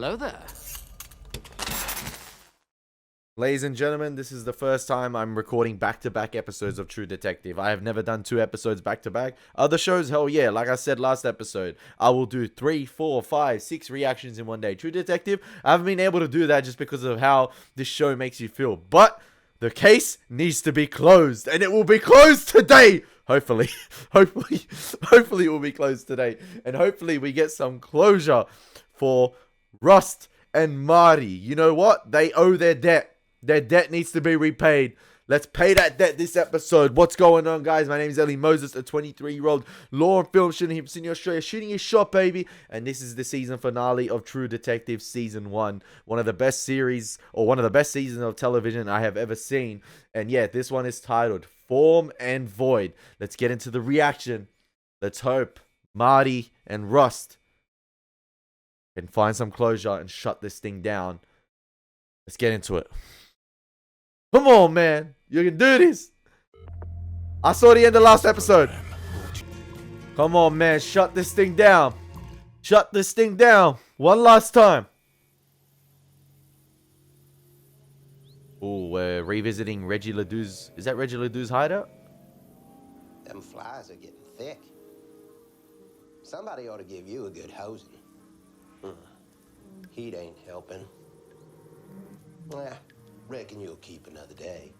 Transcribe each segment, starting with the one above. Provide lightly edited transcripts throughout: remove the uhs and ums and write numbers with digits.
hello there. Ladies and gentlemen, this is the first time I'm recording back-to-back episodes of True Detective. I have never done 2 episodes back-to-back. Other shows, hell yeah, like I said last episode, I will do 3, 4, 5, 6 reactions in one day. True Detective, I haven't been able to do that just because of how this show makes you feel. But the case needs to be closed, and it will be closed today! Hopefully. Hopefully it will be closed today. And hopefully we get some closure for Rust and Marty. You know what? They owe their debt. Their debt needs to be repaid. Let's pay that debt this episode. What's going on, guys? My name is Elie Moses, a 23-year-old law and film shooting in Sydney, Australia, shooting his shot, baby. And this is the season finale of True Detective Season 1. One of the best series, or one of the best seasons of television I have ever seen. And yeah, this one is titled Form and Void. Let's get into the reaction. Let's hope Marty and Rust can find some closure and shut this thing down. Let's get into it. Come on, man. You can do this. I saw the end of the last episode. Come on, man. Shut this thing down. Shut this thing down. One last time. Oh, we're revisiting Reggie Ledoux's... Is that Reggie Ledoux's hideout? Them flies are getting thick. Somebody ought to give you a good hosing. Heat ain't helping. Well, reckon you'll keep another day.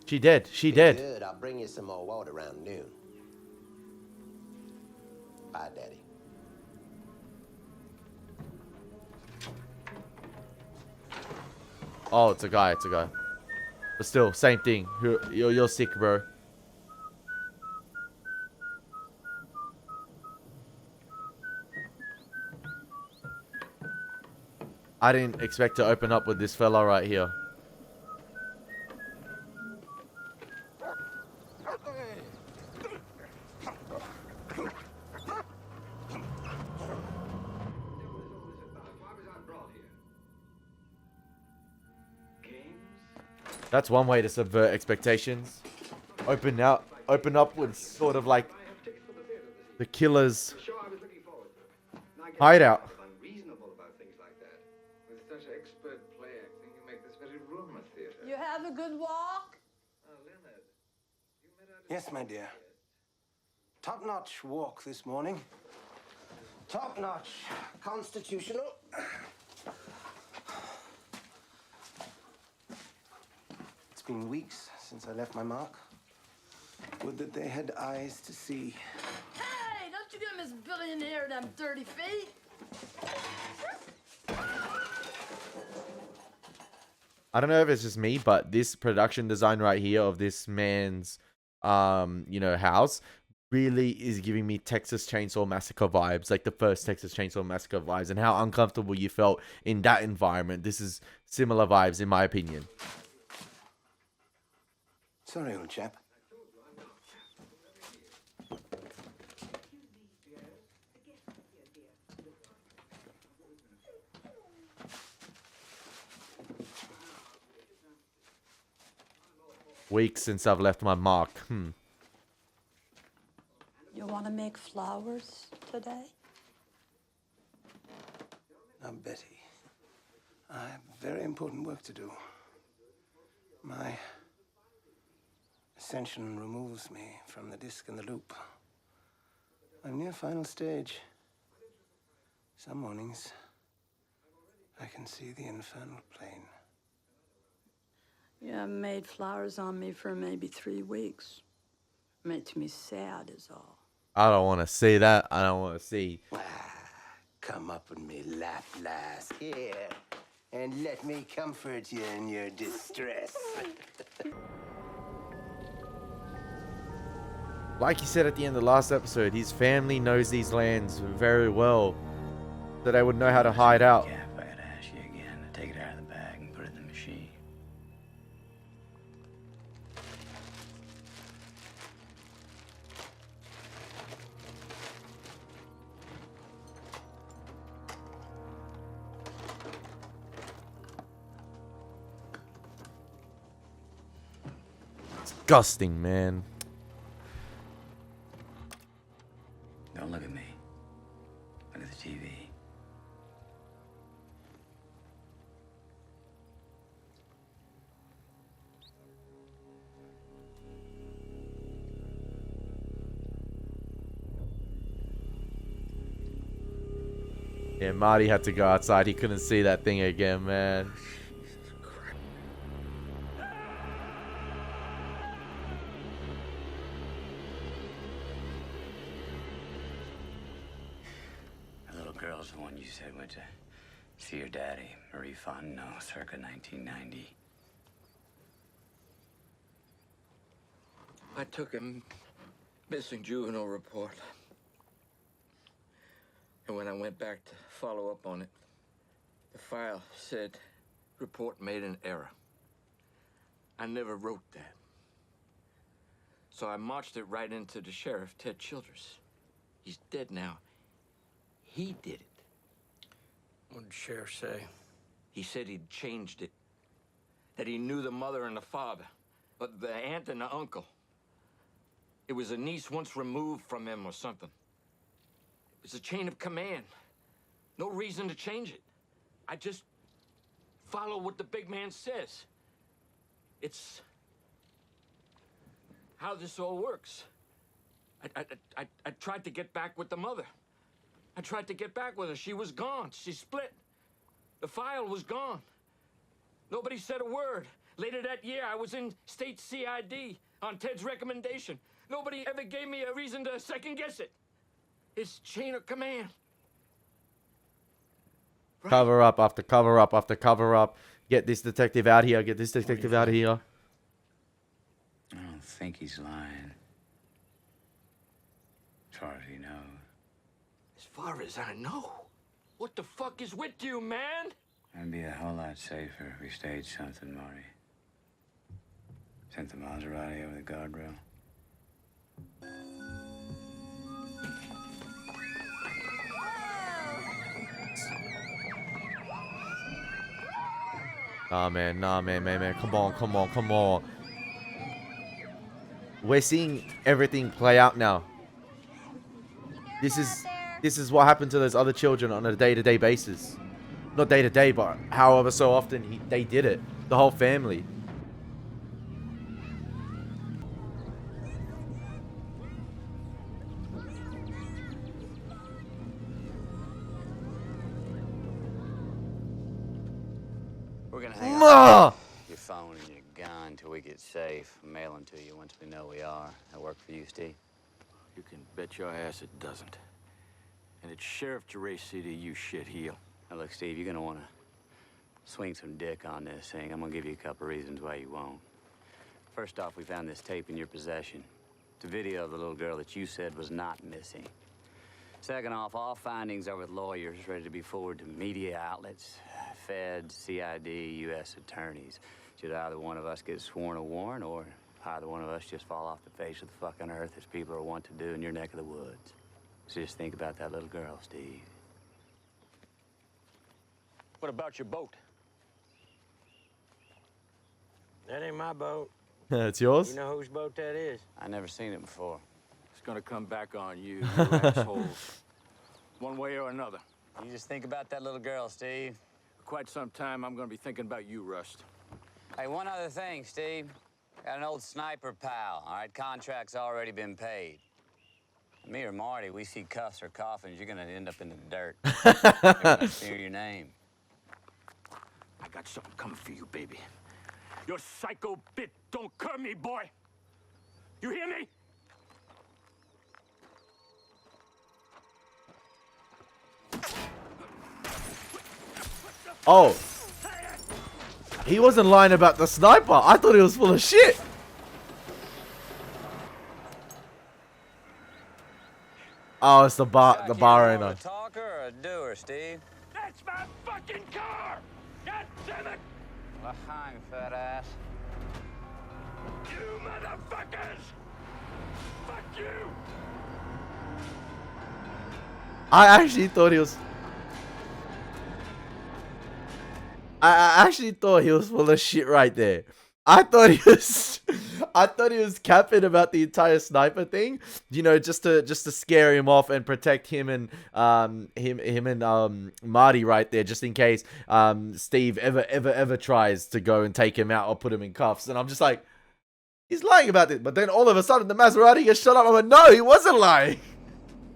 She did. She Be did. good. I'll bring you some more water around noon. Bye, Daddy. Oh, it's a guy. It's a guy. But still, same thing. You're sick, bro. I didn't expect to open up with this fella right here. That's one way to subvert expectations. Open up with sort of like the killer's hideout. You have a good walk? Yes, my dear. Top-notch walk this morning. Top-notch. Constitutional. It's been weeks since I left my mark. Would that they had eyes to see. Hey, don't you get Miss Billionaire them dirty feet? I don't know if it's just me, but this production design right here of this man's, house really is giving me Texas Chainsaw Massacre vibes, like the first Texas Chainsaw Massacre vibes, and how uncomfortable you felt in that environment. This is similar vibes, in my opinion. Sorry, old chap. Weeks since I've left my mark. You want to make flowers today? Now, Betty, I have very important work to do. My ascension removes me from the disc and the loop. I'm near final stage. Some mornings, I can see the infernal plane. You haven't made flowers on me for maybe 3 weeks. Makes me sad is all. I don't want to see that. I don't want to see. Come up with me, Laplace, here, and let me comfort you in your distress. Like he said at the end of the last episode, his family knows these lands very well, so they would know how to hide out. Yeah, if I had to ask you again to take it out of the bag and put it in the machine. Disgusting, man. Don't look at me. Look at the TV. Yeah, Marty had to go outside. He couldn't see that thing again, man. The little girl's the one you said went to see your daddy, Marie Fontenot, circa 1990. I took a missing juvenile report. And when I went back to follow up on it, the file said report made an error. I never wrote that. So I marched it right into the sheriff, Ted Childress. He's dead now. He did it. What did the sheriff say? He said he'd changed it. That he knew the mother and the father, but the aunt and the uncle. It was a niece once removed from him or something. It was a chain of command. No reason to change it. I just follow what the big man says. It's how this all works. I tried to get back with the mother. I tried to get back with her. She was gone. She split. The file was gone. Nobody said a word. Later that year, I was in state CID on Ted's recommendation. Nobody ever gave me a reason to second guess it. It's chain of command. Right. Cover up after cover up after cover up. Get this detective out here. Get this detective out of here. I don't think he's lying. As far as he knows. As far as I know. What the fuck is with you, man? It'd be a whole lot safer if we staged something, Marty. Sent the Maserati over the guardrail. Nah, man. Come on. We're seeing everything play out now. This is what happened to those other children on a day-to-day basis. Not day-to-day, but however so often they did it. The whole family. We're gonna hang Ma! on your phone and your gun till we get safe. Mail them to you once we know we are. That work for you, Steve? You can bet your ass it doesn't. And it's Sheriff Gervais CDU shitheel. Now look, Steve, you're gonna wanna swing some dick on this thing. I'm gonna give you a couple reasons why you won't. First off, we found this tape in your possession. It's a video of the little girl that you said was not missing. Second off, all findings are with lawyers ready to be forwarded to media outlets, Feds, CID, U.S. attorneys. Should either one of us get sworn a warrant or either one of us just fall off the face of the fucking earth as people are wont to do in your neck of the woods. So just think about that little girl, Steve. What about your boat? That ain't my boat. It's yours? You know whose boat that is? I never seen it before. It's gonna come back on you, you assholes. One way or another. You just think about that little girl, Steve. For quite some time, I'm gonna be thinking about you, Rust. Hey, one other thing, Steve. Got an old sniper pal, all right? Contract's already been paid. Me or Marty, we see cuffs or coffins, you're gonna end up in the dirt. They're gonna smear your name. I got something coming for you, baby. Your psycho bit don't curb me, boy. You hear me? Oh. He wasn't lying about the sniper. I thought he was full of shit. Oh, it's the bar owner. A talker or a doer, Steve? That's my fucking car! God damn it! Well, hang, fat ass. You motherfuckers! Fuck you! I actually thought he was... I actually thought he was full of shit right there. I thought he was capping about the entire sniper thing, you know, just to scare him off and protect him and Marty right there, just in case Steve ever tries to go and take him out or put him in cuffs. And I'm just like, he's lying about it. But then all of a sudden the Maserati gets shut up. I'm like, no, he wasn't lying.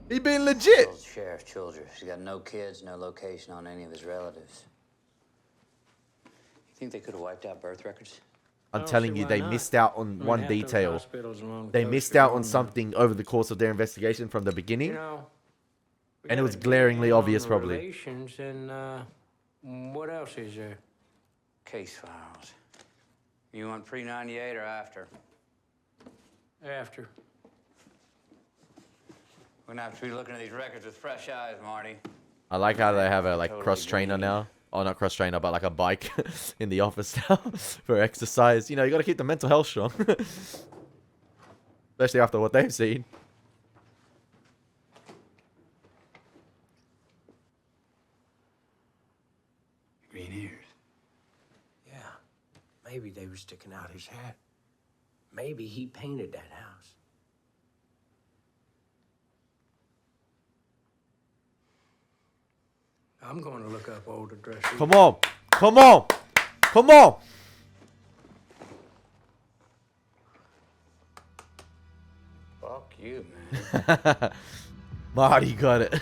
He being legit. Told Sheriff Childress he's got no kids, no location on any of his relatives. You think they could have wiped out birth records? I'm telling you, they missed out on one detail. They missed out on something over the course of their investigation from the beginning. You know, And it was glaringly obvious, probably. Relations and what else is there? Case files. You want pre-98 or after? After. We're gonna have to be looking at these records with fresh eyes, Marty. I like how they have a like Totally cross trainer green. now. Oh, not cross trainer, but like a bike in the office now for exercise. You know, you got to keep the mental health strong, especially after what they've seen. Green ears. Yeah. Maybe they were sticking out his hat. Maybe he painted that house. I'm going to look up old addresses. Come on, come on, come on. Fuck you, man. Marty got it.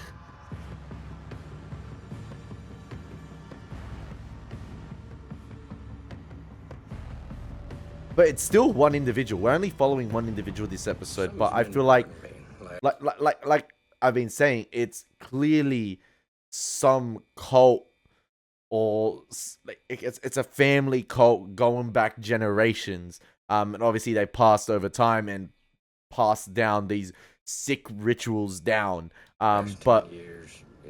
But it's still one individual. We're only following one individual this episode, but I feel like I've been saying, it's clearly some cult, or like it's a family cult going back generations. And obviously they passed over time and passed down these sick rituals down. But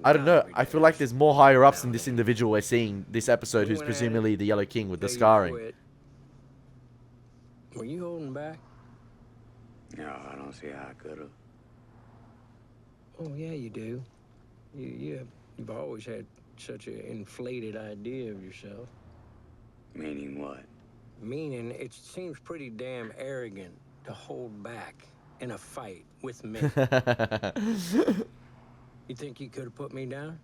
I don't know. I feel like there's more higher ups than this individual we're seeing this episode, who's presumably the Yellow King with the scarring. Were you holding back? No, I don't see how I could have. Oh yeah, you do. You've always had such an inflated idea of yourself. Meaning what? Meaning, it seems pretty damn arrogant to hold back in a fight with me. You think you could have put me down?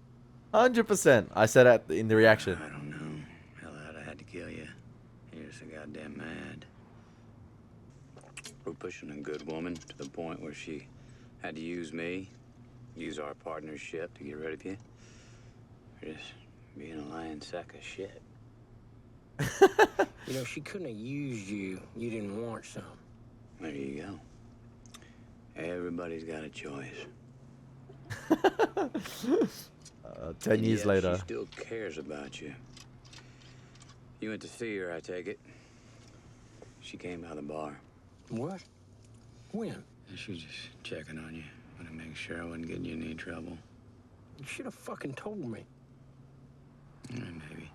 100%. I said that in the reaction. I don't know. Hell, I'd have had to kill you. You're so goddamn mad. We're pushing a good woman to the point where she had to use me, use our partnership to get rid of you. We're just being a lying sack of shit. You know, she couldn't have used you. You didn't want some. There you go. Everybody's got a choice. 10 years Yet later. She still cares about you. You went to see her, I take it. She came by the bar. What? When? She was just checking on you. Want to make sure I wasn't getting you in any trouble. You should have fucking told me. Maybe.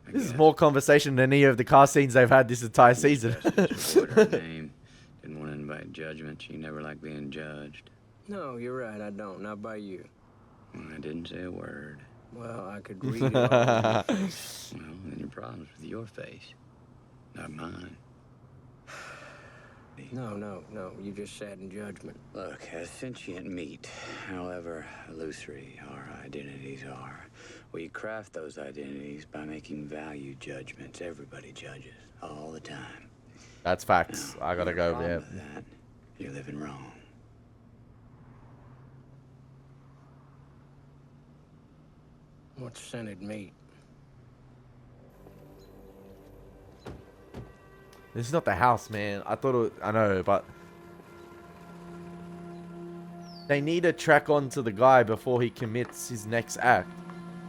This is more conversation than any of the car scenes they've had this entire season. Avoid her name. Didn't want to invite judgment. She never liked being judged. No, you're right. I don't. Not by you. Well, I didn't say a word. Well, I could read it all over your face. Well, then your problem's with your face, not mine. No. You just sat in judgment. Look, as sentient meat, however illusory our identities are, we craft those identities by making value judgments. Everybody judges all the time. That's facts. Now, I gotta the go problem there. with that, you're living wrong. What's scented meat? This is not the house, man. I thought I know, but they need to track onto the guy before he commits his next act.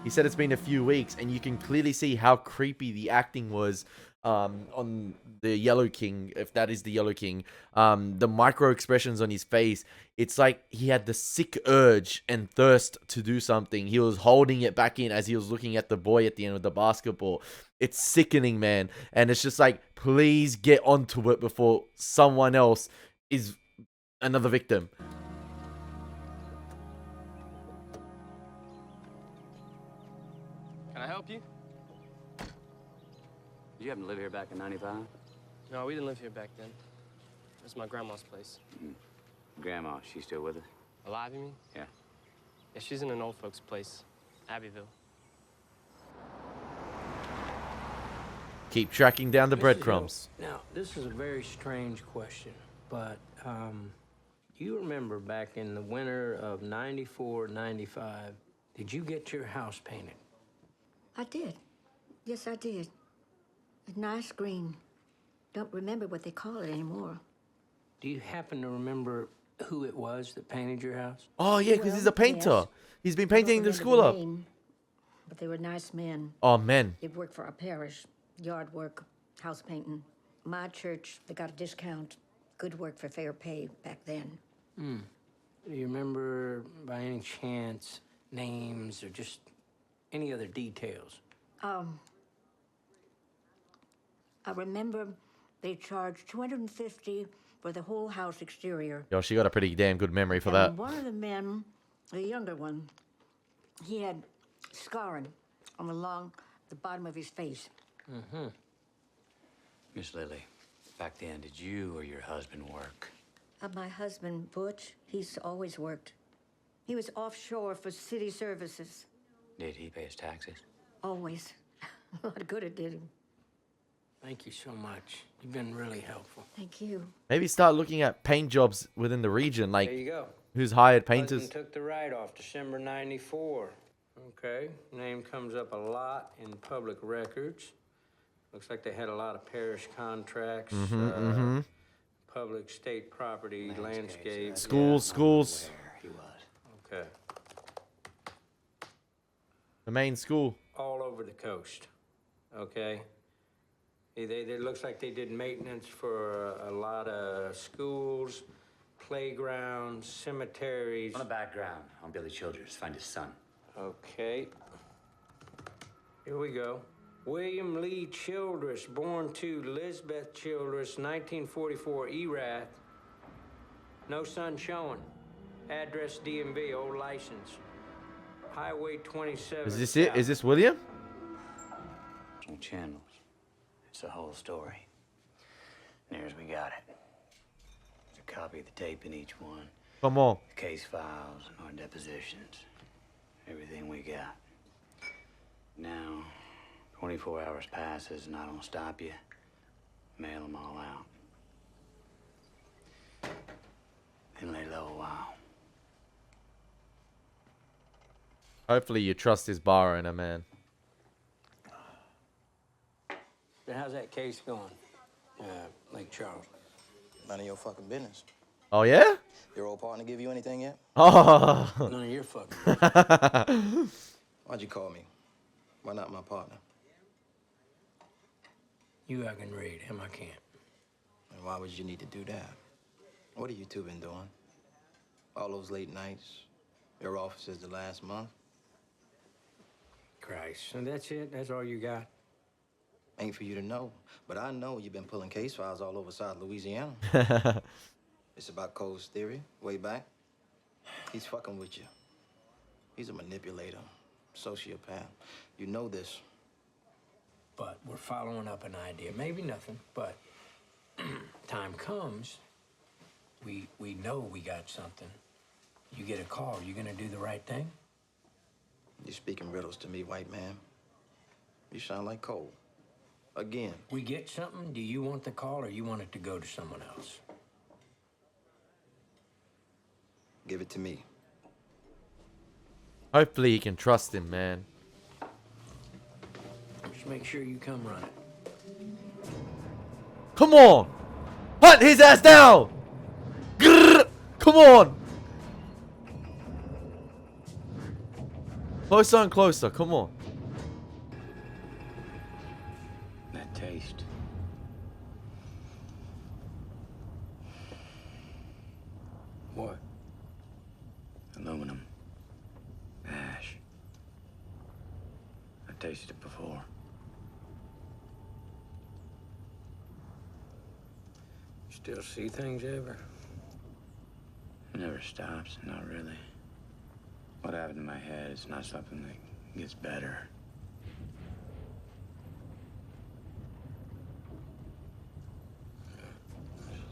He said it's been a few weeks, and you can clearly see how creepy the acting was on the Yellow King, if that is the Yellow King. The micro expressions on his face, it's like he had the sick urge and thirst to do something. He was holding it back in as he was looking at the boy at the end of the basketball. It's sickening, man. And it's just like, please get onto it before someone else is another victim. Can I help you? Did you happen to live here back in 95? No, we didn't live here back then. This is my grandma's place. Grandma, she still with us? Alive, you mean? Yeah. Yeah, she's in an old folks' place, Abbeville. Keep tracking down the breadcrumbs. Now, this is a very strange question, but You remember back in the winter of 94, 95, did you get your house painted? I did. Yes, I did. A nice green. Don't remember what they call it anymore. Do you happen to remember who it was that painted your house? Oh yeah, because he's a Well, painter. yes. He's been I don't painting the remember school up. name, but they were nice men. Oh man. They'd work for our parish. Yard work, house painting. My church, they got a discount. Good work for fair pay back then. Do you remember, by any chance, names or just any other details? I remember they charged $250 for the whole house exterior. Yo, she got a pretty damn good memory for that. And one of the men, the younger one, he had scarring along the bottom of his face. Miss Lily, back then, did you or your husband work? My husband, Butch, he's always worked. He was offshore for city services. Did he pay his taxes? Always. A lot of good it did him. Thank you so much. You've been really helpful. Thank you. Maybe start looking at paint jobs within the region, There like you go. who's hired painters. Husband took the write-off December 94. Okay, name comes up a lot in public records. Looks like they had a lot of parish contracts, public state property, landscape. Schools. Where he was. Okay, The main school. all over the coast. Okay, it looks like they did maintenance for a lot of schools, playgrounds, cemeteries. On the background, on Billy Childress, find his son. Okay. Here we go. William Lee Childress, born to Lisbeth Childress, 1944, Erath. No son showing. Address DMV, old license. Highway 27. Is this it? south. Is this William? On channels. It's the whole story. And here's we got it. There's a copy of the tape in each one. Come on. The case files and our depositions. Everything we got. Now, 24 hours passes and I don't stop you. Mail them all out. Then lay low a while. Hopefully you trust this bar owner, man. So how's that case going, Lake Charles? None of your fucking business. Oh yeah? Your old partner give you anything yet? Oh. None of your fucking. Why'd you call me? Why not my partner? You I can read, him I can't. And why would you need to do that? What have you two been doing? All those late nights? Your offices the last month? Christ, and that's it? That's all you got? Ain't for you to know. But I know you've been pulling case files all over South Louisiana. It's about Cole's theory, way back. He's fucking with you. He's a manipulator, sociopath. You know this. But we're following up an idea. Maybe nothing, but time comes, we know we got something. You get a call, you gonna do the right thing? You're speaking riddles to me, white man. You sound like Cole. Again. We get something, do you want the call or you want it to go to someone else? Give it to me. Hopefully you can trust him, man. Just make sure you come running. Come on! Hunt his ass down! Grrr! Come on! Closer and closer, come on. That taste. What? Aluminum. Ash. I tasted it before. Still see things ever? It never stops, not really. What happened in my head is not something that gets better.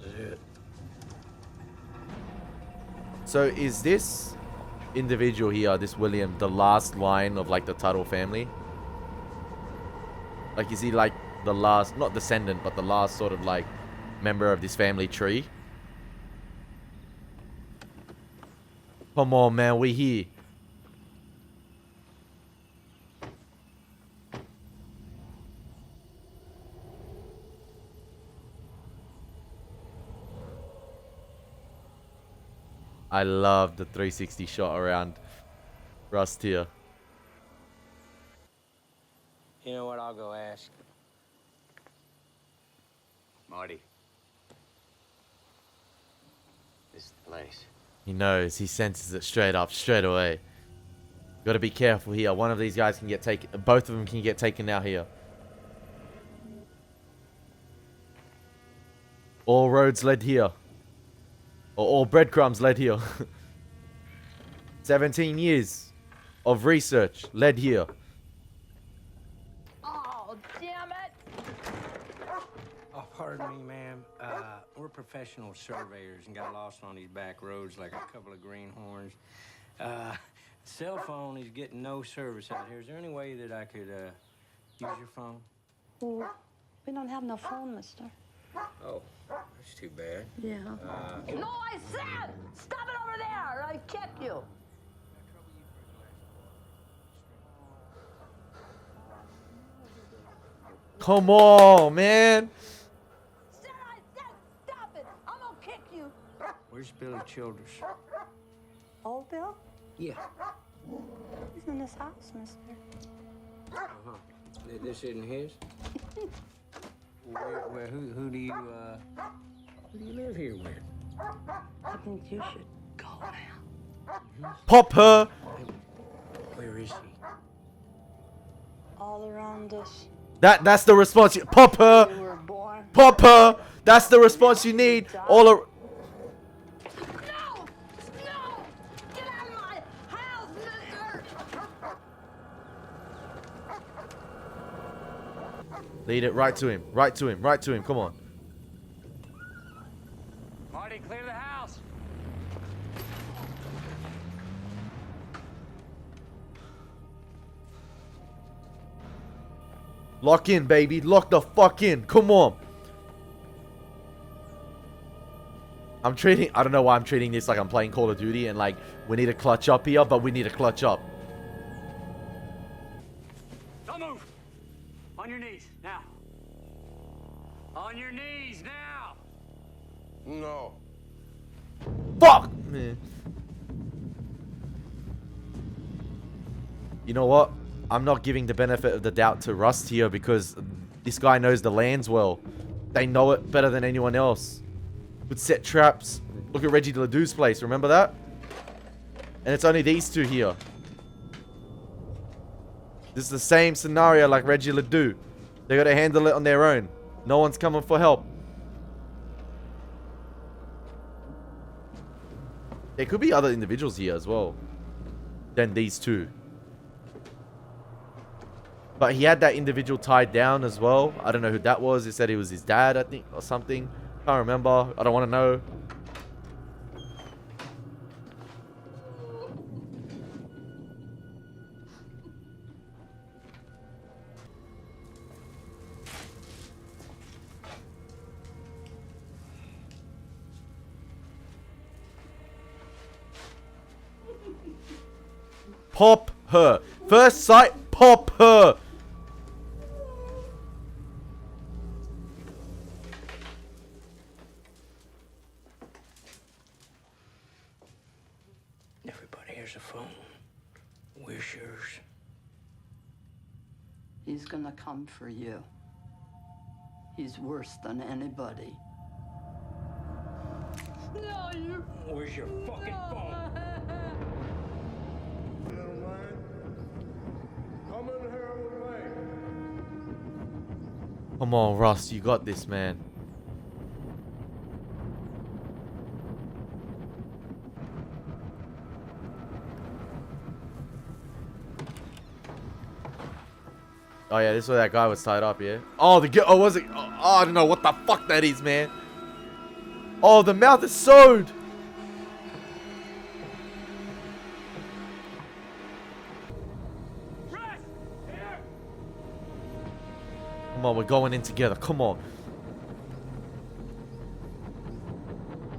This is it. So is this individual here, this William, the last line of like the Tuttle family? Like is he like the last, not descendant, but the last sort of like member of this family tree? Come on, man. We here. I love the 360 shot around Rust here. You know what? I'll go ask. Marty. This is the place. He knows. He senses it straight up, straight away. Got to be careful here. One of these guys can get taken. Both of them can get taken out here. All roads led here. Or all breadcrumbs led here. 17 years of research led here. Oh, damn it! Oh, pardon me, ma'am. We're professional surveyors and got lost on these back roads like a couple of greenhorns. Cell phone is getting no service out here. Is there any way that I could use your phone? Well, we don't have no phone, mister. Oh, that's too bad. Yeah. No, I said! Stop it over there, or I kick you. Come on, man. Said I said stop it! I'm gonna kick you. Where's Billy Childress? Old Bill? Yeah. He's in this house, mister. Uh-huh. This isn't his? Who do you live here with? I think you should go now. Pop her. Where is he? All around us. That's the response. Pop We her. were born. Pop her. That's the response you need. All No! No! Get out of my house, mister! Lead it right to him. Right to him. Right to him. Come on. Marty, clear the house. Lock in, baby. Lock the fuck in. Come on. I don't know why I'm treating this like I'm playing Call of Duty and like we need to clutch up here, but we need to clutch up. Don't move. On your knees, now. On your knees, now. No. Fuck! Man. You know what? I'm not giving the benefit of the doubt to Rust here because this guy knows the lands well. They know it better than anyone else. Would set traps. Look at Reggie Ledoux's place. Remember that? And it's only these two here. This is the same scenario like Reggie Ledoux. They got to handle it on their own. No one's coming for help. There could be other individuals here as well than these two. But he had that individual tied down as well. I don't know who that was. He said he was his dad, I think, or something. Can't remember. I don't want to know. Pop her. First sight, pop her. Everybody has a phone. Where's yours? He's gonna come for you. He's worse than anybody. No, you... Where's your fucking phone? Little man, come in here with me. Come on, Russ. You got this, man. Oh yeah, this is where that guy was tied up, yeah? Oh, oh, was it? Oh, I don't know what the fuck that is, man. Oh, the mouth is sewed. Come on, we're going in together. Come on.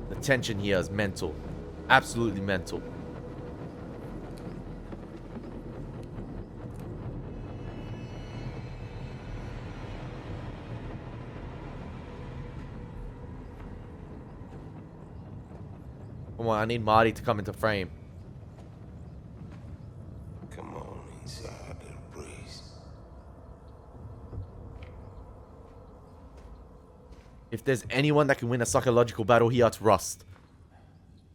The tension here is mental. Absolutely mental. Come on, I need Marty to come into frame. Come on inside, little breeze. If there's anyone that can win a psychological battle here, it's Rust.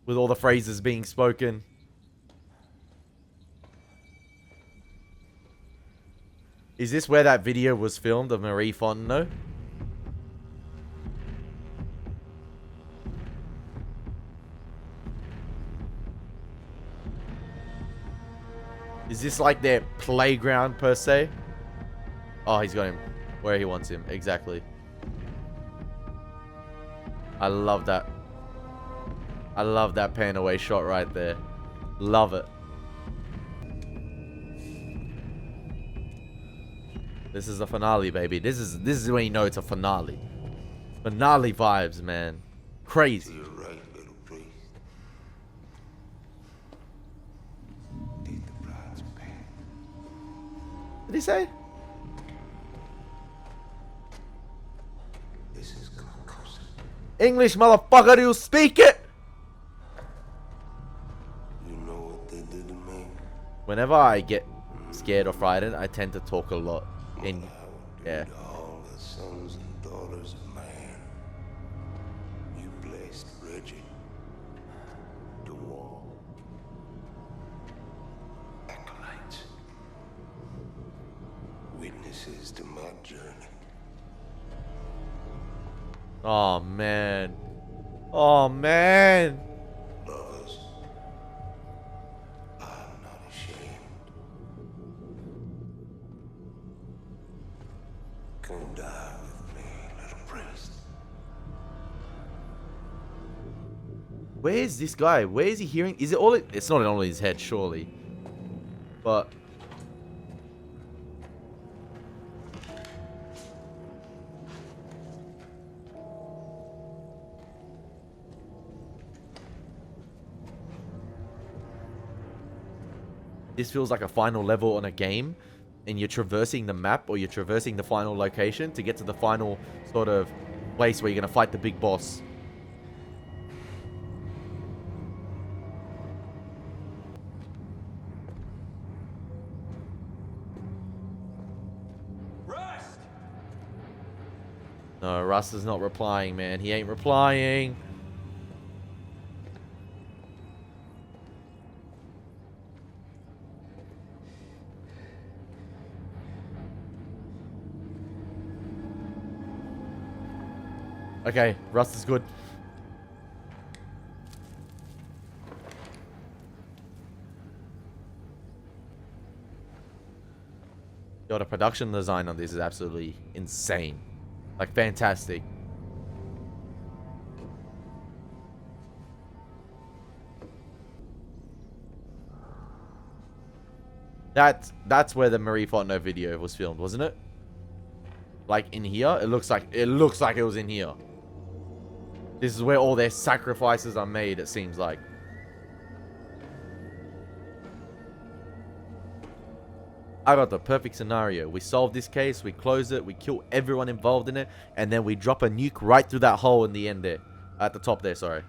With all the phrases being spoken. Is this where that video was filmed of Marie Fontenot? Is this like their playground per se? Oh, he's got him where he wants him. Exactly. I love that. I love that pan away shot right there. Love it. This is the finale, baby. This is when you know it's a finale. Finale vibes, man. Crazy. You're right, little breeze. Take the bride's pay. What did he say? This is glucose. English, motherfucker, do you speak it? You know what they did to me? Whenever I get scared or frightened, I tend to talk a lot. In yeah. To all the sons and daughters of man. You blessed Reggie. The wall. Acolytes. Witnesses to my journey. Oh man. Oh man. Lovers. I'm not ashamed. Come die with me, little priest. Where is this guy? Where is he hearing? Is it all? It's not all in his head, surely. But this feels like a final level on a game, and you're traversing the map or you're traversing the final location to get to the final sort of place where you're gonna fight the big boss. Rust! No, Russ is not replying, man. He ain't replying. Okay, Rust is good. Yo, the production design on this is absolutely insane. Like, fantastic. That's where the Marie Fontenot video was filmed, wasn't it? Like in here? It looks like it was in here. This is where all their sacrifices are made, it seems like. I got the perfect scenario. We solve this case, we close it, we kill everyone involved in it, and then we drop a nuke right through that hole in the end there. At the top there, sorry.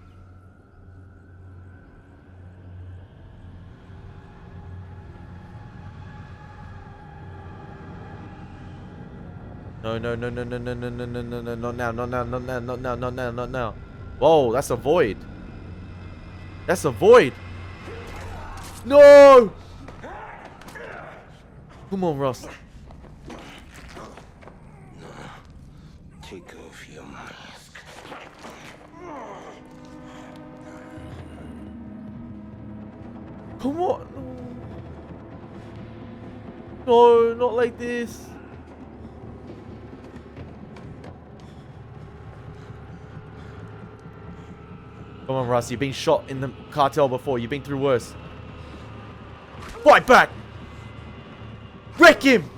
No, no, no, no, no, no, no, no, no, no, no, not now, not now, not now, not now, not now, not now. Whoa, that's a void. That's a void. No! Come on, Ross. Take off your mask. Come on. No, not like this. Come on, Russ. You've been shot in the cartel before. You've been through worse. Fight back! Wreck him!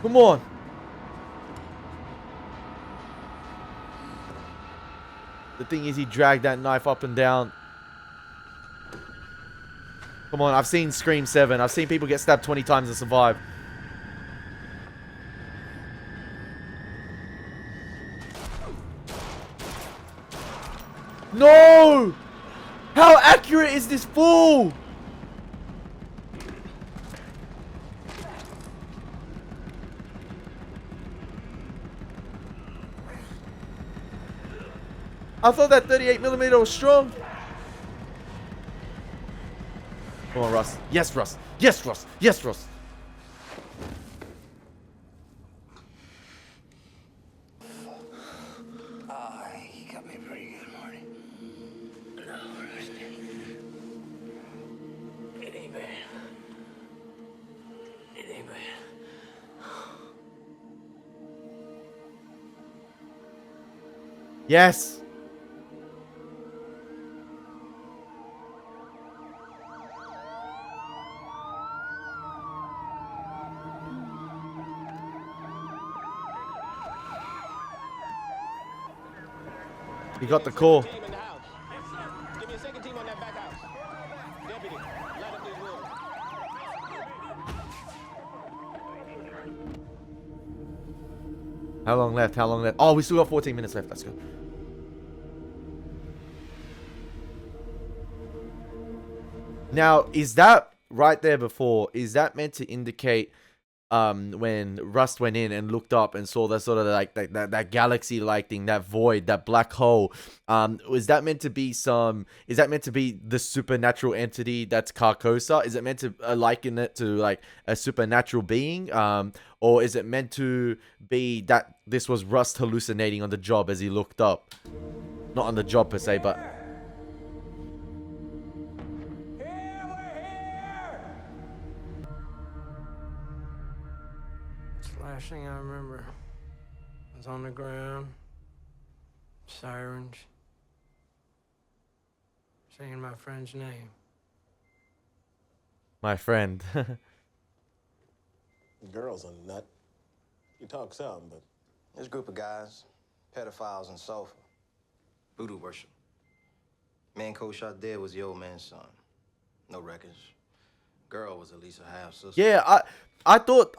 Come on. The thing is, he dragged that knife up and down. Come on, I've seen Scream 7. I've seen people get stabbed 20 times and survive. No! How accurate is this fool? I thought that 38mm was strong. Come on, Russ. Yes, Russ. Yes, Russ. Yes, Russ. He got me pretty good, Marty. No, it ain't bad. It ain't bad. Yes. He got the call. Team in the house. Give me a second team on that back house. Deputy, light up these rooms. How long left? How long left? Oh, we still got 14 minutes left. Let's go. Now, is that right there before? Is that meant to indicate when Rust went in and looked up and saw that sort of like that galaxy-like thing, that void, that black hole? Is that meant to be some? Is that meant to be the supernatural entity that's Carcosa? Is it meant to liken it to like a supernatural being? Or is it meant to be that this was Rust hallucinating on the job as he looked up? Not on the job per se, but. Last thing I remember was on the ground, sirens, saying my friend's name. My friend. The girl's a nut. You talk some, but This group of guys, pedophiles and sulfur, voodoo worship. Man coach shot dead was the old man's son. No records. Girl was at least a half sister. Yeah, I thought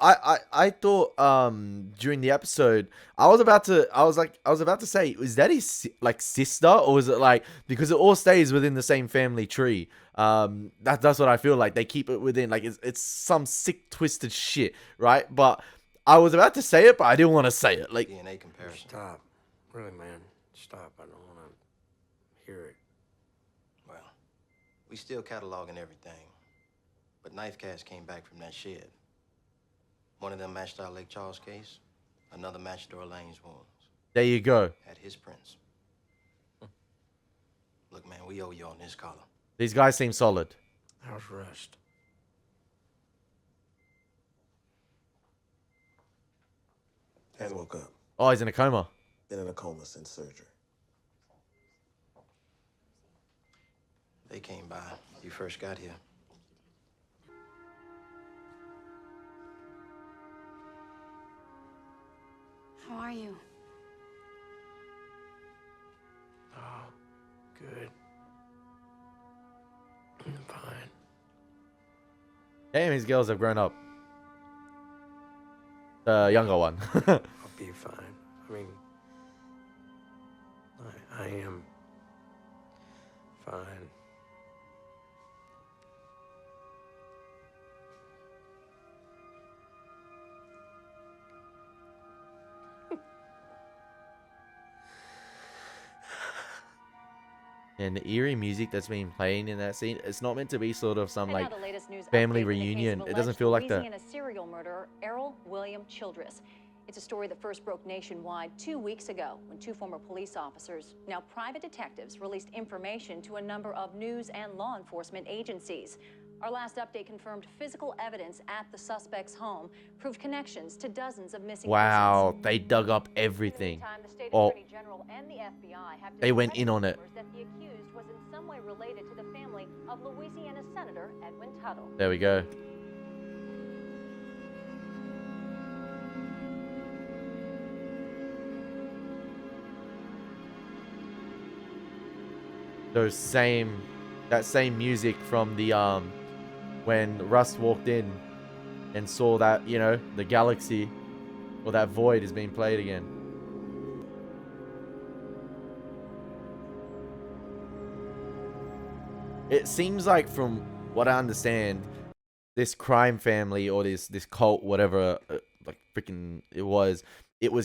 during the episode I was about to say, is that his like sister, or is it like, because it all stays within the same family tree? That's what I feel like. They keep it within, like it's some sick twisted shit, right? But I was about to say it, but I didn't want to say it. Like DNA comparison. Stop. Really, man. Stop. I don't want to hear it. Well, we still cataloging everything. But knife casts came back from that shed. One of them matched our Lake Charles case. Another matched Orlane's wounds. there you go. Had his prints. Look, man, we owe you on this collar. These guys seem solid. How's Rust? hasn't woke up. Oh, he's in a coma. Been in a coma since surgery. They came by. You first got here. How are you? Oh, good. I'm fine. Damn, these girls have grown up. The younger one. I'll be fine. I mean, I am fine. And the eerie music that's been playing in that scene, it's not meant to be sort of some like family reunion. It doesn't feel like that. Louisiana serial murderer Errol William Childress. It's a story that first broke nationwide 2 weeks ago when two former police officers, now private detectives, released information to a number of news and law enforcement agencies. Our last update confirmed physical evidence at the suspect's home proved connections to dozens of missing Wow, persons. they dug up everything. Meantime, the state Oh, attorney general and the FBI have they went in on it. that the accused was in some way related to the family of Louisiana Senator Edwin Tuttle. There we go. That same music from the when Rust walked in and saw that, you know, the galaxy or that void is being played again. it seems like from what I understand, this crime family or this cult, whatever, like freaking it was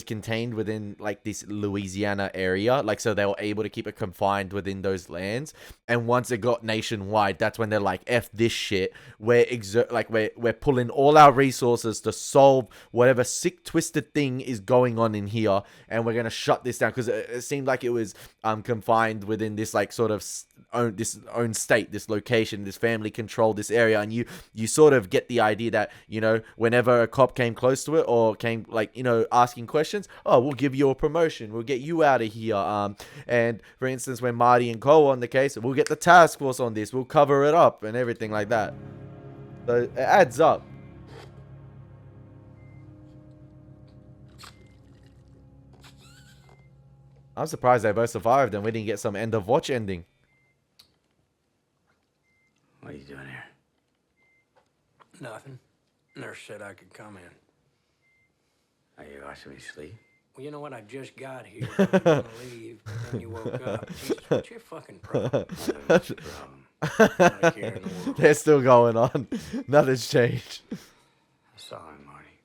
contained within like this Louisiana area, like so they were able to keep it confined within those lands. And once it got nationwide, that's when they're like, "F this shit. We're pulling all our resources to solve whatever sick, twisted thing is going on in here, and we're gonna shut this down." Because it seemed like it was confined within this like sort of own state, this location, this family controlled this area, and you sort of get the idea that, you know, whenever a cop came close to it or came like, you know, asking questions, oh, we'll give you a promotion, we'll get you out of here. And for instance, when Marty and Cole were on the case, we'll get the task force on this, we'll cover it up and everything like that. So it adds up. I'm surprised they both survived and we didn't get some end of watch ending. What are you doing here? Nothing. Nurse said I could come in. Are you watching me sleep? Well, you know what? I just got here. I was gonna leave, but then you woke up. Jesus, what's your fucking problem? What's your problem? Not a care in the world. They're still going on. Nothing's changed. I saw him, Marty.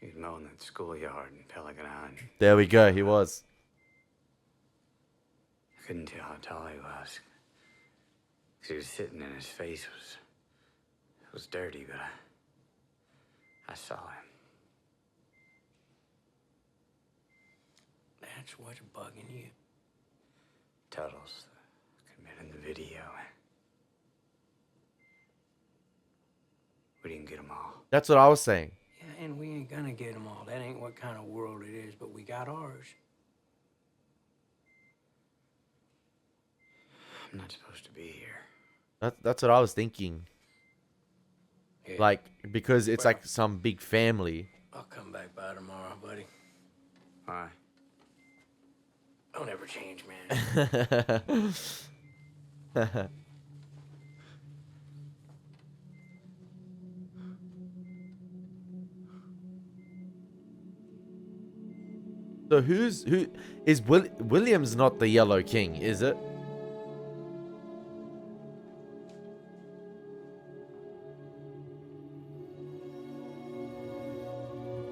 He was mowing that schoolyard in Pelican Island. There we go. He was. I couldn't tell how tall he was. 'Cause he was sitting and his face was dirty, but I saw him. That's what's bugging you. Tuttle's committing the video. We didn't get them all. That's what I was saying. Yeah, and we ain't gonna get them all. That ain't what kind of world it is, but we got ours. I'm not supposed to be here. That's what I was thinking. Yeah. Like, because it's like some big family. I'll come back by tomorrow, buddy. Why? Don't ever change, man. So who is William's not the Yellow King, is it?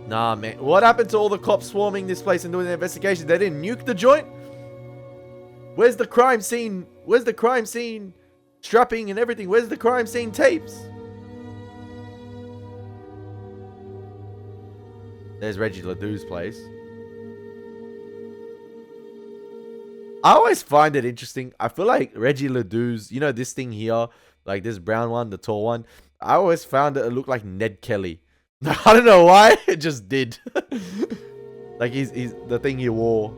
Nah, man. What happened to all the cops swarming this place and doing the investigation? They didn't nuke the joint? Where's the crime scene? Where's the crime scene strapping and everything? Where's the crime scene tapes? There's Reggie Ledoux's place. I always find it interesting. I feel like Reggie Ledoux's, you know, this thing here, like this brown one, the tall one. I always found it looked like Ned Kelly. I don't know why, it just did. Like he's the thing he wore.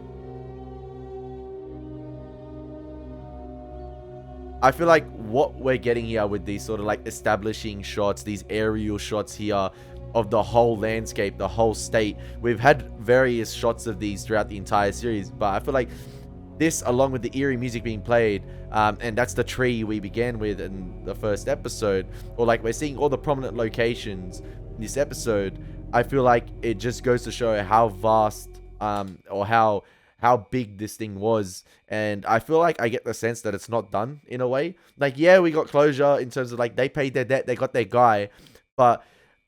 I feel like what we're getting here with these sort of like establishing shots, these aerial shots here of the whole landscape, the whole state. We've had various shots of these throughout the entire series, but I feel like this, along with the eerie music being played, and that's the tree we began with in the first episode, or like we're seeing all the prominent locations in this episode. I feel like it just goes to show how vast, or how big this thing was. And I feel like I get the sense that it's not done in a way. Like, yeah, we got closure in terms of like they paid their debt, they got their guy, but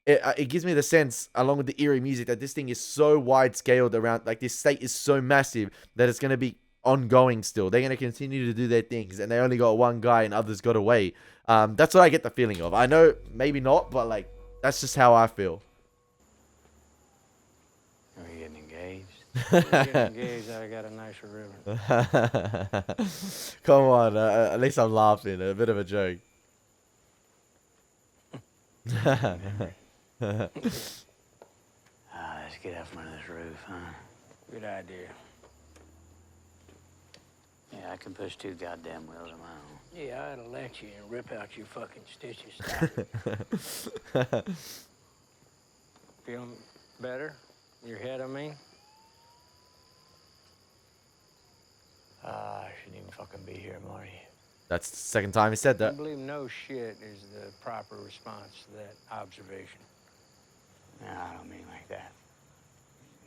it gives me the sense, along with the eerie music, that this thing is so wide scaled around, like this state is so massive that it's going to be ongoing still. They're going to continue to do their things, and they only got one guy and others got away. That's what I get the feeling of. I know maybe not, but like that's just how I feel. Are we getting engaged? Get engaged, I got a nicer ribbon. Come on, at least I'm laughing. A bit of a joke. Let's get out from under this roof, huh? Good idea. Yeah, I can push 2 goddamn wheels of my own. Yeah, I'd let you and rip out your fucking stitches. Stop it. Feeling better? Your head, I mean? I shouldn't even fucking be here, Marty. That's the second time he said I that. believe no shit is the proper response to that observation. No, I don't mean like that.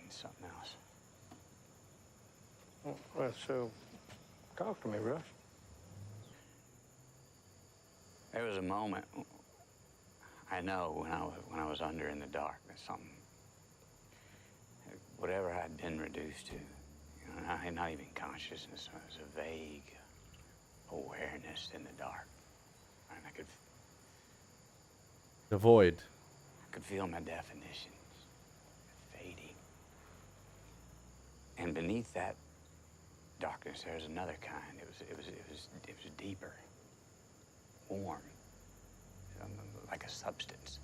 It's something else. Well, so Talk to me, Russ. There was a moment, I know, when I was under in the dark, that something, whatever I'd been reduced to, you know, not even consciousness, it was a vague awareness in the dark. And I could The void. feel my definitions fading. And beneath that darkness, there was another kind. It was deeper, warm, like a substance.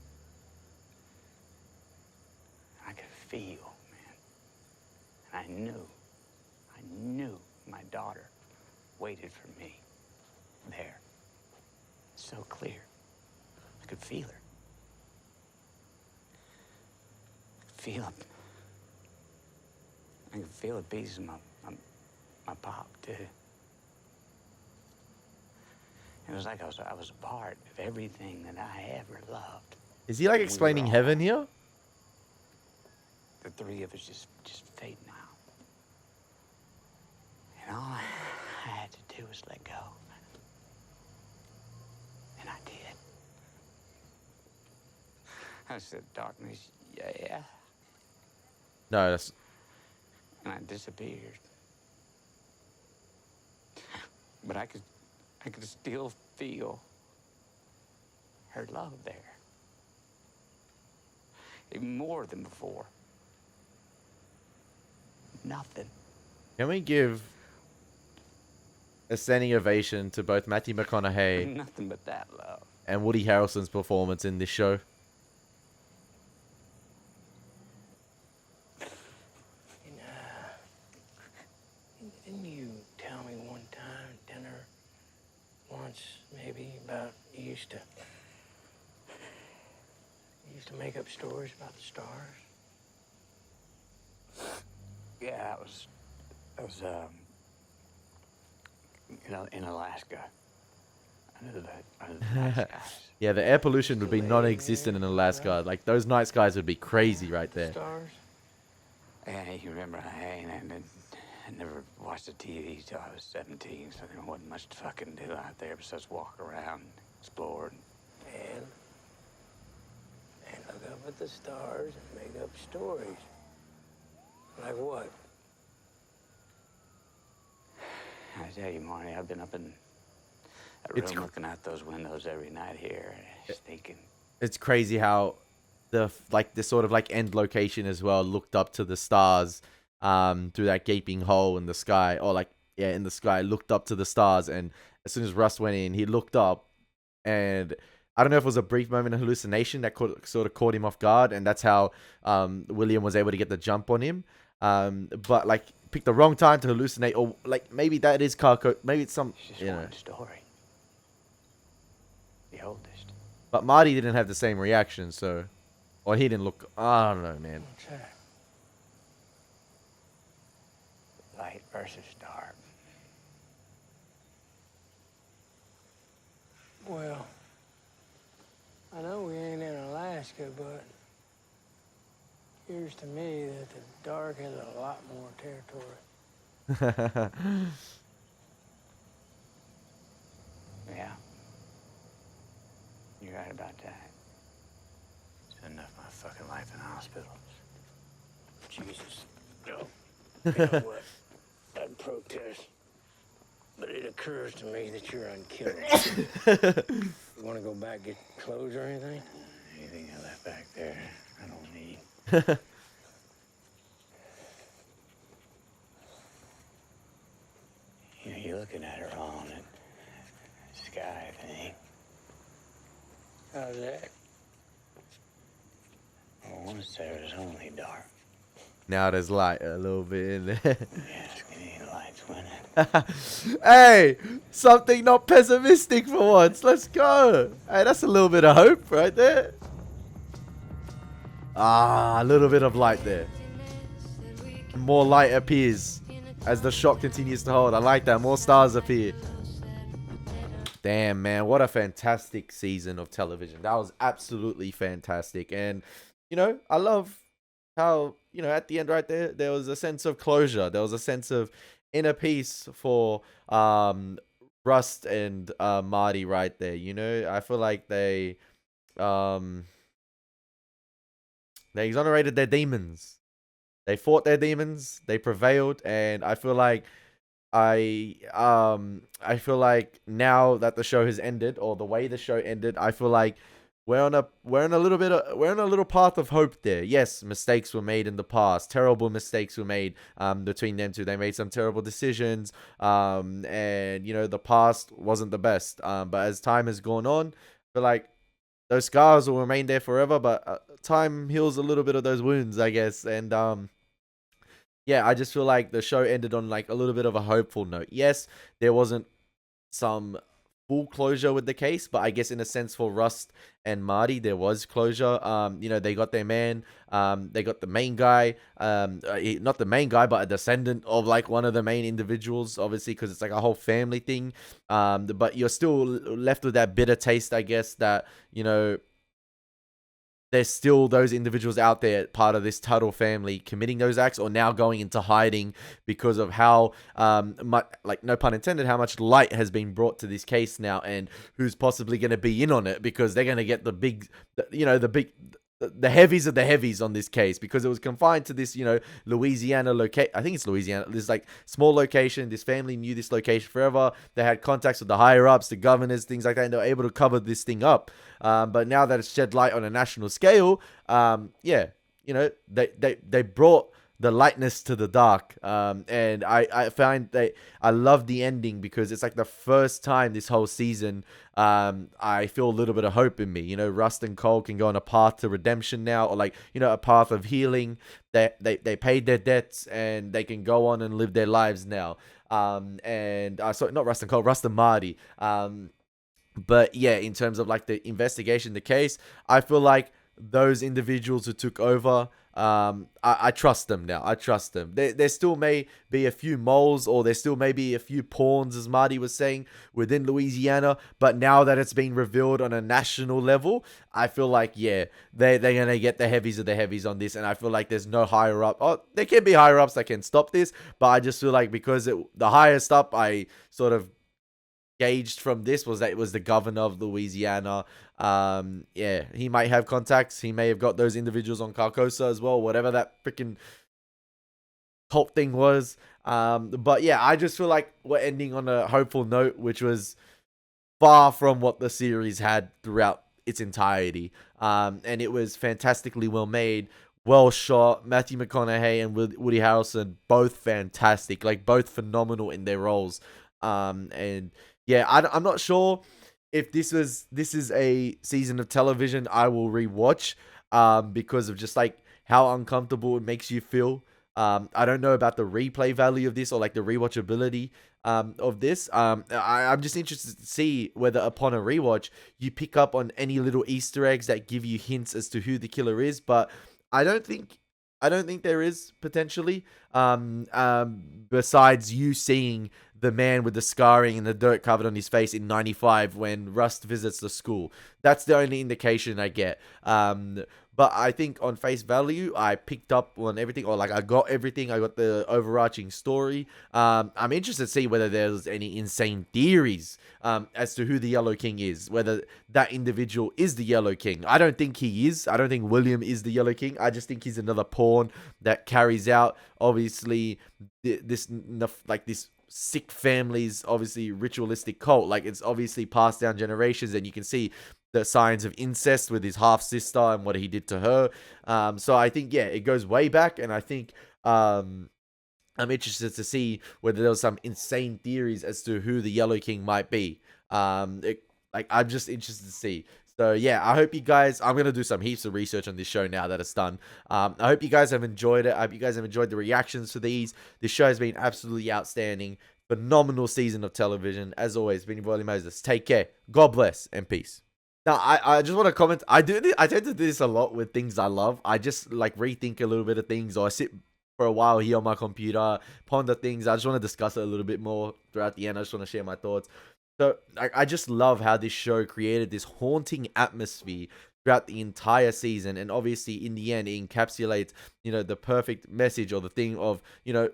I could feel, man. And I knew my daughter waited for me there. So clear. I could feel her. Feel it. I could feel a piece of my pop too. It was like I was a part of everything that I ever loved. Is he like explaining heaven here? The three of us just fading out. And all I had to do was let go. And I did. I said, darkness, yeah. No, that's... And I disappeared. But I could still feel her love there. Even more than before. Nothing. Can we give a standing ovation to both Matthew McConaughey Nothing but that love. and Woody Harrelson's performance in this show? Didn't you tell me one time at dinner, once maybe, about you used to make up stories about the stars? Yeah, that was in Alaska. Under the night skies. Yeah, the air pollution would be non-existent in Alaska. Like, those night skies would be crazy right there. Stars? Yeah, you remember I never watched the TV till I was 17, so there wasn't much to fucking do out there besides walk around, explore. And look up at the stars and make up stories. Like what? I tell you, Marty, I've been up in that It's room looking out those windows every night here, just thinking. It's crazy how the sort of like end location as well looked up to the stars through that gaping hole in the sky, or like, yeah, in the sky, looked up to the stars. And as soon as Russ went in, he looked up, and I don't know if it was a brief moment of hallucination that sort of caught him off guard, and that's how William was able to get the jump on him. But like, picked the wrong time to hallucinate, or like maybe that is Carco, maybe it's some, It's just you know. one story. The oldest. But Marty didn't have the same reaction, so, or he didn't look. I don't know, man. What's that? Light versus dark. Well, I know we ain't in Alaska, but it appears to me that the dark has a lot more territory. Yeah. You're right about that. It's enough of my fucking life in hospitals. Jesus. No. You know what? I'd protest. But it occurs to me that you're unkillable. You want to go back, get clothes or anything? Anything I left back there, I don't need. You know, you're looking at her on it. Sky thing. How's that? Well, once there was only dark. Now there's light a little bit in there. Yeah, skinny lights winning. Hey, something not pessimistic for once. Let's go. Hey, that's a little bit of hope right there. Ah, a little bit of light there. More light appears as the shot continues to hold. I like that. More stars appear. Damn, man. What a fantastic season of television. That was absolutely fantastic. And, you know, I love how, you know, at the end right there, there was a sense of closure. There was a sense of inner peace for Rust and Marty right there. You know, I feel like um they exonerated their demons. They fought their demons. They prevailed, and I feel like I feel like now that the show has ended, or the way the show ended, I feel like we're on a little path of hope there. Yes, mistakes were made in the past. Terrible mistakes were made between them two. They made some terrible decisions. And you know, the past wasn't the best. But as time has gone on, I feel like those scars will remain there forever, but time heals a little bit of those wounds, I guess. And yeah, I just feel like the show ended on like a little bit of a hopeful note. Yes, there wasn't some full closure with the case, but I guess in a sense for Rust and Marty, there was closure. You know, they got their man. They got the main guy. Not the main guy, but a descendant of like one of the main individuals, obviously, because it's like a whole family thing. But you're still left with that bitter taste, I guess, that, you know, there's still those individuals out there, part of this Tuttle family, committing those acts or now going into hiding because of how, like, no pun intended, how much light has been brought to this case now, and who's possibly going to be in on it, because they're going to get the heavies of the heavies on this case, because it was confined to this, you know, Louisiana location. I think it's Louisiana. This like small location. This family knew this location forever. They had contacts with the higher ups, the governors, things like that, and they were able to cover this thing up. But now that it's shed light on a national scale, yeah, you know, they brought the lightness to the dark. And I find that I love the ending, because it's like the first time this whole season I feel a little bit of hope in me. You know, Rust and Cole can go on a path to redemption now, or like, you know, a path of healing. They paid their debts and they can go on and live their lives now. And sorry, not Rust and Cole, Rust and Marty. But yeah, in terms of like the investigation, the case, I feel like those individuals who took over, I trust them now. I trust them. There still may be a few moles, or there still may be a few pawns, as Marty was saying, within Louisiana. But now that it's been revealed on a national level, I feel like, yeah, they're going to get the heavies of the heavies on this. And I feel like there's no higher up. Oh, there can be higher ups that can stop this. But I just feel like because the highest up, I sort of gauged from this was that it was the governor of Louisiana. Yeah, he might have contacts. He may have got those individuals on Carcosa as well, whatever that freaking cult thing was. But yeah, I just feel like we're ending on a hopeful note, which was far from what the series had throughout its entirety. And it was fantastically well made, well shot. Matthew McConaughey and Woody Harrelson, both fantastic, like both phenomenal in their roles. And yeah, I'm not sure if this is a season of television I will rewatch, because of just like how uncomfortable it makes you feel. I don't know about the replay value of this, or like the rewatchability of this. I'm just interested to see whether upon a rewatch you pick up on any little Easter eggs that give you hints as to who the killer is. But I don't think there is, potentially. Besides you seeing the man with the scarring and the dirt covered on his face in 95 when Rust visits the school. That's the only indication I get. But I think on face value, I picked up on everything, or like I got everything. I got the overarching story. I'm interested to see whether there's any insane theories as to who the Yellow King is, whether that individual is the Yellow King. I don't think he is. I don't think William is the Yellow King. I just think he's another pawn that carries out, obviously, this sick family's obviously ritualistic cult. Like, it's obviously passed down generations, and you can see the signs of incest with his half sister and what he did to her. So I think, yeah, it goes way back, and I think I'm interested to see whether there was some insane theories as to who the Yellow King might be. I'm just interested to see. So yeah, I hope you guys, I'm going to do some heaps of research on this show now that it's done. I hope you guys have enjoyed it. I hope you guys have enjoyed the reactions to these. This show has been absolutely outstanding. Phenomenal season of television. As always, been your boy Elie Moses. Take care. God bless and peace. Now, I just want to comment. I tend to do this a lot with things I love. I just like rethink a little bit of things, or I sit for a while here on my computer, ponder things. I just want to discuss it a little bit more throughout the end. I just want to share my thoughts. So I just love how this show created this haunting atmosphere throughout the entire season. And obviously, in the end, it encapsulates, you know, the perfect message, or the thing of, you know,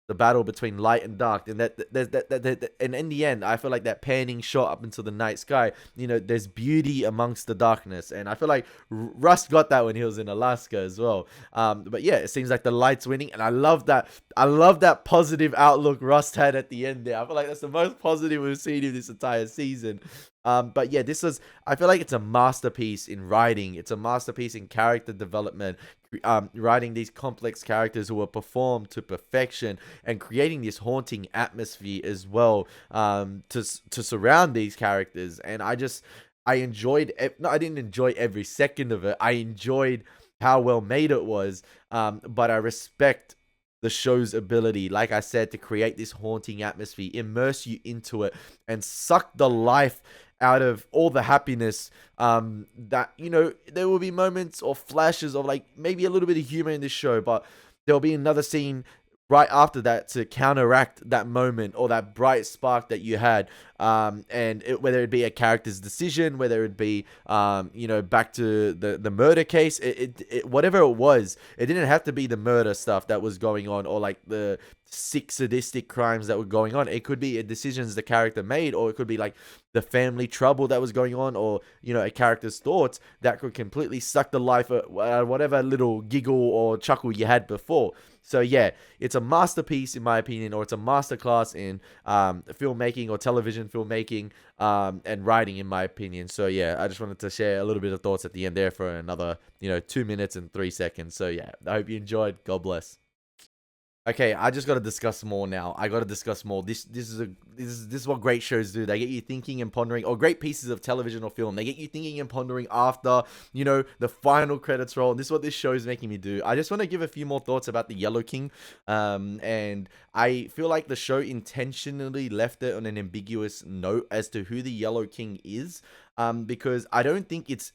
the battle between light and dark, and and in the end, I feel like that panning shot up into the night sky, there's beauty amongst the darkness, and I feel like Rust got that when he was in Alaska as well. But yeah, it seems like the light's winning, and I love that positive outlook Rust had at the end there. I feel like that's the most positive we've seen in this entire season. But yeah, I feel like it's a masterpiece in writing. It's a masterpiece in character development, writing these complex characters who are performed to perfection and creating this haunting atmosphere as well, to surround these characters. And I enjoyed, no, I didn't enjoy every second of it. I enjoyed how well made it was, but I respect the show's ability, like I said, to create this haunting atmosphere, immerse you into it, and suck the life out of all the happiness. That, there will be moments or flashes of like maybe a little bit of humor in this show, but there'll be another scene right after that to counteract that moment or that bright spark that you had. Whether it be a character's decision, whether it be, back to the murder case, whatever it was, it didn't have to be the murder stuff that was going on or like the sick sadistic crimes that were going on. It could be decisions the character made, or it could be like the family trouble that was going on, or a character's thoughts that could completely suck the life of whatever little giggle or chuckle you had before. So yeah, it's a masterpiece in my opinion, or it's a masterclass in filmmaking or television filmmaking, and writing in my opinion. So yeah, I just wanted to share a little bit of thoughts at the end there for another 2 minutes and 3 seconds. So yeah, I hope you enjoyed. God bless. Okay, I just got to discuss more now. I got to discuss more. This is what great shows do. They get you thinking and pondering, or great pieces of television or film. They get you thinking and pondering after, the final credits roll. And this is what this show is making me do. I just want to give a few more thoughts about the Yellow King. And I feel like the show intentionally left it on an ambiguous note as to who the Yellow King is. Because I don't think it's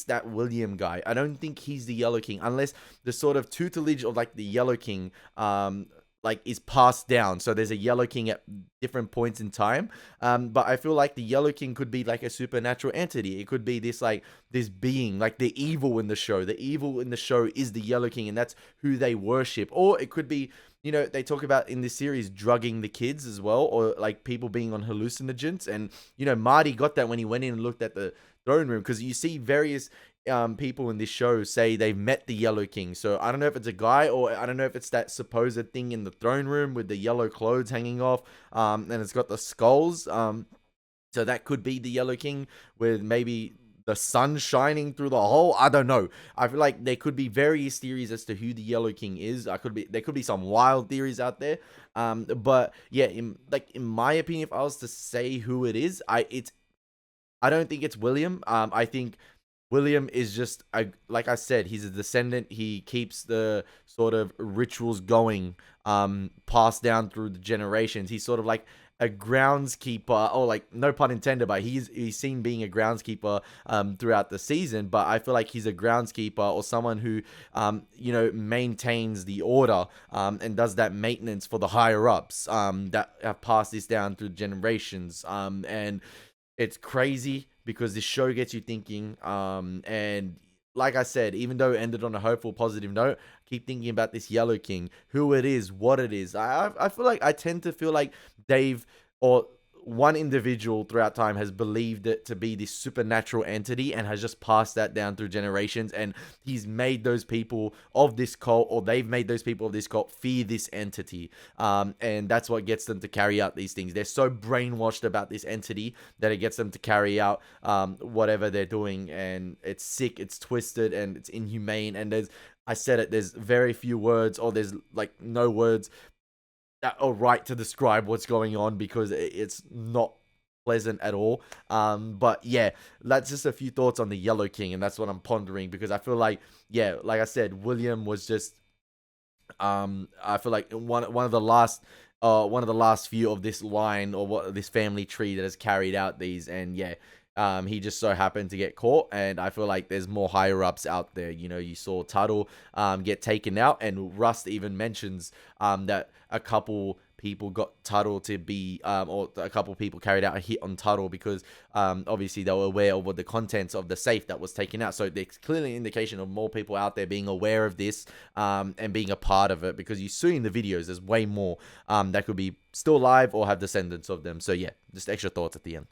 that William guy. I don't think he's the Yellow King, unless the sort of tutelage of like the Yellow King is passed down. So there's a Yellow King at different points in time. But I feel like the Yellow King could be like a supernatural entity. It could be this being, like the evil in the show. The evil in the show is the Yellow King, and that's who they worship. Or it could be, they talk about in this series drugging the kids as well, or like people being on hallucinogens. And, Marty got that when he went in and looked at the throne room, because you see various people in this show say they've met the Yellow King. So I don't know if it's a guy, or I don't know if it's that supposed thing in the throne room with the yellow clothes hanging off, and it's got the skulls. So that could be the Yellow King, with maybe the sun shining through the hole. I don't know. I feel like there could be various theories as to who the Yellow King is. There could be some wild theories out there. But yeah, in my opinion, if I was to say who it is, I don't think it's William. I think William is just, like I said, he's a descendant. He keeps the sort of rituals going, passed down through the generations. He's sort of like a groundskeeper, or like, no pun intended, but he's seen being a groundskeeper throughout the season. But I feel like he's a groundskeeper, or someone who maintains the order, and does that maintenance for the higher ups that have passed this down through generations. And it's crazy because this show gets you thinking. And like I said, even though it ended on a hopeful, positive note, keep thinking about this Yellow King, who it is, what it is. I feel like, I tend to feel like Dave, or one individual throughout time, has believed it to be this supernatural entity and has just passed that down through generations, and he's made those people of this cult, or they've made those people of this cult fear this entity, and that's what gets them to carry out these things. They're so brainwashed about this entity that it gets them to carry out whatever they're doing, and it's sick, it's twisted, and it's inhumane. And there's very few words, or there's like no words that are right to describe what's going on, because it's not pleasant at all. But yeah, that's just a few thoughts on the Yellow King, and that's what I'm pondering, because I feel like, yeah, like I said, William was just, I feel like one of the last few of this line, or this family tree that has carried out these. And yeah, he just so happened to get caught, and I feel like there's more higher ups out there. You saw Tuttle get taken out, and Rust even mentions that a couple people got Tuttle to be, or a couple people carried out a hit on Tuttle because obviously they were aware of what the contents of the safe that was taken out. So there's clearly an indication of more people out there being aware of this and being a part of it, because you see in the videos there's way more that could be still alive or have descendants of them. So yeah, just extra thoughts at the end.